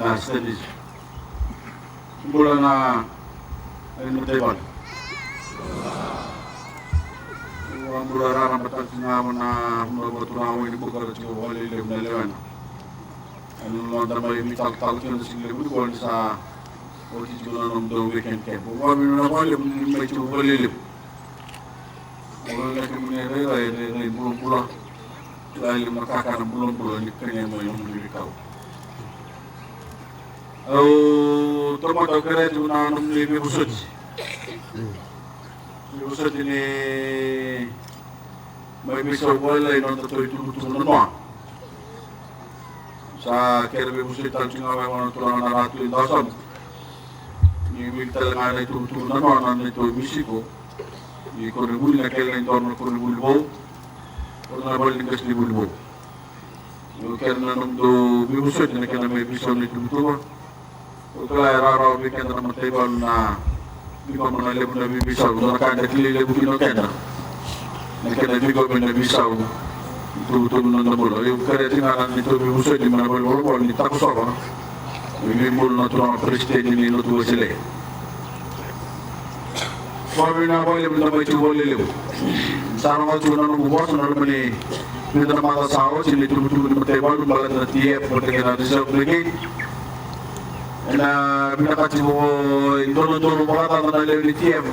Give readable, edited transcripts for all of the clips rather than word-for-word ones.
na studies. Mula na ay notable. Mula rarang batas nga na mabatunaw ini bukan cuma wali lem na lewan. Ano lang damay mitak-tak yun sa lem ko sa oti juga nom do weekend camp. Wala na wali may cuma wali lem. Wala na kami ay bulong-bulong. Dahil makakaroon ng bulong-bulong hindi kanya mo yung bibikaw. Termasuk kira itu nanam ni busut. Busut ini may bisa boleh non tertulis itu nama. Sa kira busut tal singa may mana tulang naratu indasam. Ni miktal ngana itu nama nan itu misiko. Ni koribul na kaya ng torno koribul bo. Korna balik kas di bulbo. Yung kaya nanam do busut na kaya may bisa ni tuwa. Utlay raraw weekend na matibal na di pa mga lebo na bibisaw na nakanda kililebo kinokenda nakanda bigo na bisaw tutulo na namulo yung kaya tinganan nito bibuso di manabalbol ni takos ako yung mul na tulong preste ni nutuwa sila sabi na ako lebo na may tuwa lilebo sarang ako tuwa na buwas na naman ni nito na mga sao sila tutulo na matibal balat na TF matagay na reserve brigade na binakati mo dono makata na level TF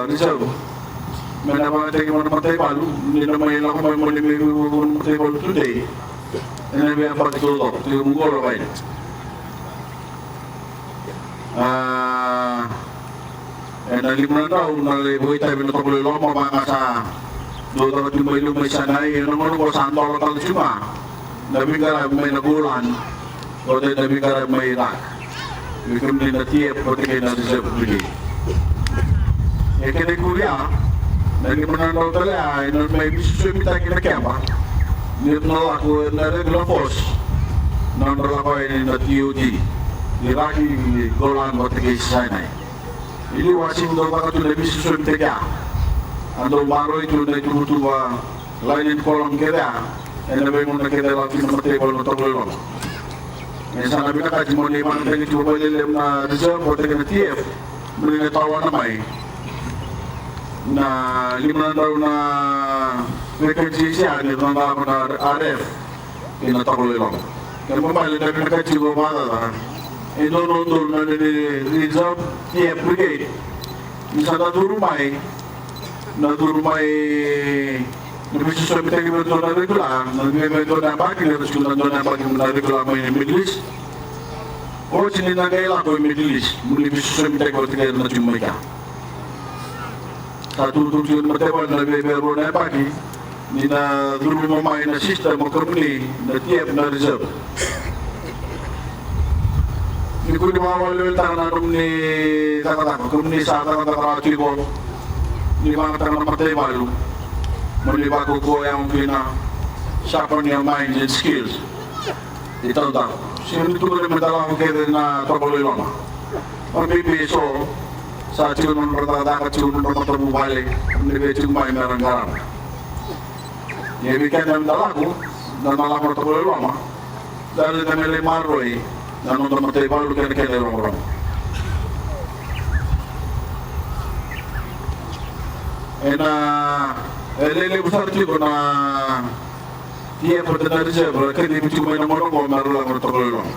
reserve na mga tagi mo naman tayo palo hindi na may lang may mo tayo palo today na may ang pagkatulog tayo mo golo kayo na limunan daw na buhay tayo binatuloy lang mga sa doon tayo lumay sanay yun naman ko saan tolo tayo sima nabing may nagulan o tayo nabing may irak Welcome din na TF pati kayo na reserve brigade. Kaya kuya, nalimunan daw talaga, may bisusumi tayo kinakiyama. Nito na ako na regular force. Nandun ako ay na TOD. Iraqi Golan pati kayo sa Sinai. Iliwasin daw baka ito na bisusumi tayo. Ando maro ito na itutuwa lainin kolam kaya. Ay nabay mo na kaya lang pinamatibal na taglulong. Sana binakati mo ni mga tayo ito balilem na reserve o tayo na TF muli na tawa na may na lima na daw na vacancy siya nito na ako na RF inatakuloy lang kaya mamali na binakati ko mga inunundol na reserve TF brigade isa na durumay Nagbisasabi tayo ng doon na regular, nagbisasabi na bagay, nagbisasabi na bagay na regular mo yung Middle East. O sininagayla ko yung Middle East, nagbisasabi tayo na Jamaica. Sa tutong siya matibal na nagbisasabi na bagay, hindi na durumamay na system o company na TF na reserve. Hindi ko mawala yung tangan ni Takatako, company sa Takatako ko, hindi mga tangan na matibal. Muli bago ko yung sharpen your mind and skills. Ito daw. Sino ito ko naman dala ko kayo na trabaluy lang. Maybe so, sa tiyo ng ratadakat tiyo ng matabubali, nilagay tiyo may merang-garang. Ibig kayo naman dala ko, na nalang trabaluy lang. Dahil na nilay maroy, na nung namatay pa, lugar kayo na lang. Lele besar juga na dia berdengar saja, berarti dia cuma yang orang mau marulah bertolong.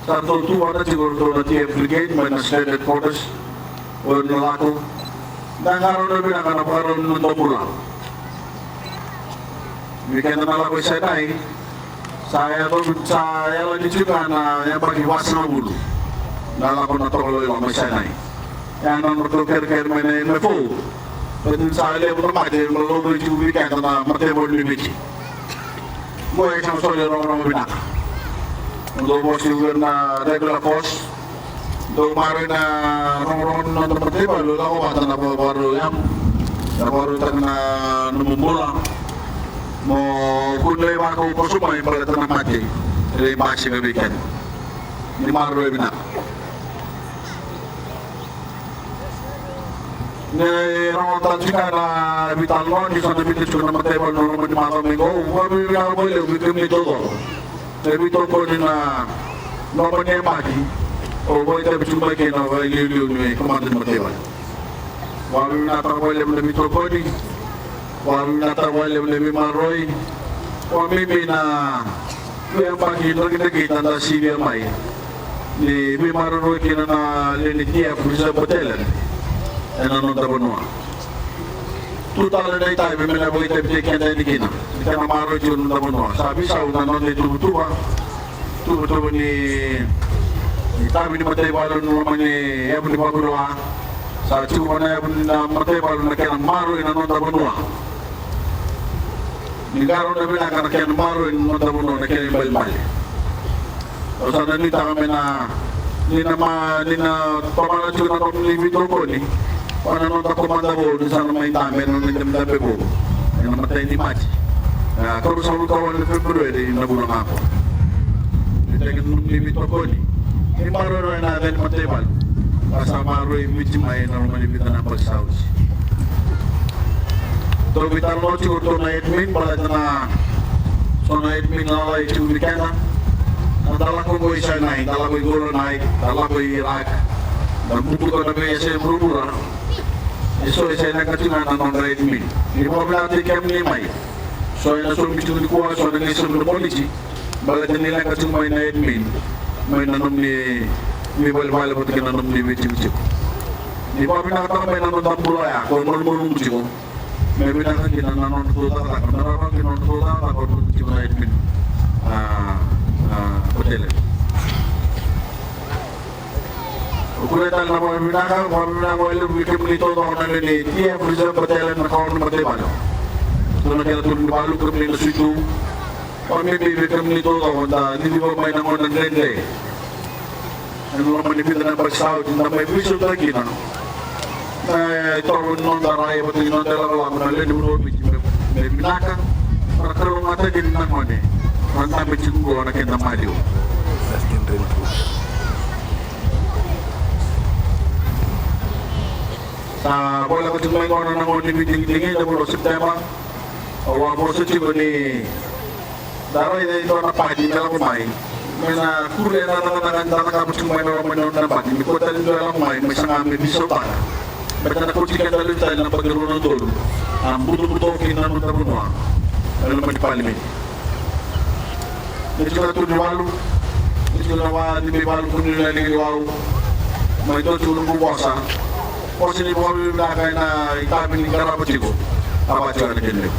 Satu tu ada juga tu nanti brigade mana state headquarters, orang laku. Dan kalau dia bilang anak orang nonton pulang. Weekend na laku saya lagi juga na yang bagi wasna bulu. Dalam aku nonton pulang saya yang nomor kerja mana MFO. Pwede sa level na mati, malulog yung weekend na matibol yung limiti. Buhay siyang solyo ng binak. Malulog yung na regular force. Doon mara na rong-rong na matibol, lula ko bata na baru yan. Na baru tayo na namumula. Mo kunlay mga kusuma yung pagkatan na mati. Yung basi ng weekend. Hindi mara yung binak. Orang tanjika na bitan lo di sana bitan cuma matebal normal di mata minggu. Kami yang boleh bikin itu loh. Tapi itu pun na Nomornya mati. Oh, boleh tapi cuma kena liu ni komandan matebal. Walau nata walem lebih tokoni, walau nata walem lebih maroi, wami na yang pagi kita anda sini mai. Ni maroi kena na lenitia bisa berjalan. Enak nonton benua. Total dari tayo may boleh tapi kena ini kena. Kita maroi cuma nonton benua. Sabi sa nonton itu tuh ni. Kami di Matay Balon naman ni Ebon di Pagulawa sa Chupa na Ebon na Matay Balon na kaya maro ina nonta bunua. Ni karon na binaka na kaya maro ina nonta bunua na kaya bali-bali. O sa nanita kami na ni na pamana chupa na limito ko ni para nonta komanda ko sa may tame na nagdamdabe ko. Ay namatay ni Machi. Karo sa kawan ni February na bulang ako. Ito yung limito ko ni. Ini baru na natin matebal. Kasama ro imijimay na rumalibitan ng pagsaus. To bitar lo churto na admin pala na so na admin na lai churikana. Nadala ko isa na, dala ko guro na, dala ko Iraq. Nagbuto ko na may SM Rubura. Iso isa na katunan ng admin. Hindi mo natin kami may. So na sumbi ko so na nisum ng policy. Balat nila katumay na admin. May nanom ni bal-bal mo tingin nanom ni Wichip. Di ba pinakatang may nanon tambula ya? Kung marunong ko, may pinakakita nanon tuta ka. Naroon kinon tuta ka kung Wichip na admin hotel. Ukulay tal na mga pinaka, mga pinaka ilang Wichip nito ako na nili. Tiya, prisa hotel na kawan na matay balo. So nakilatuloy balo kami nila suito. Kami bibigyan nito ako na hindi ba may nangon ng rende. Ano naman ipita ng pagsahod na may piso lagi na. Ito nung daray, pati nung daray lang na lini mo may binaka. Para karoon nga din nangon eh. Ang tabi siguro na kinamaliw. Sa bola ko may kono nangon ni Biting-Tingin na bulo September. Awa po sa chico ni Daroy na ito na pagi na lang kumain. May na kure na nakakapos kumain na naman na pagi. May kuta rin na lang kumain, may sangami, may sotan. Ba't na nakutsikan na rin tayo ng paglaro ng tolo. Ang buto-buto ang kinanong na bunwa. Ano naman ipalimin. Medyo na ito niwalo. Medyo na may walo kung nila niwalo. May ito tulong buwasa. O sinibuha mo yung lakay na itabing ni Karapachigo. Apacho na kinli.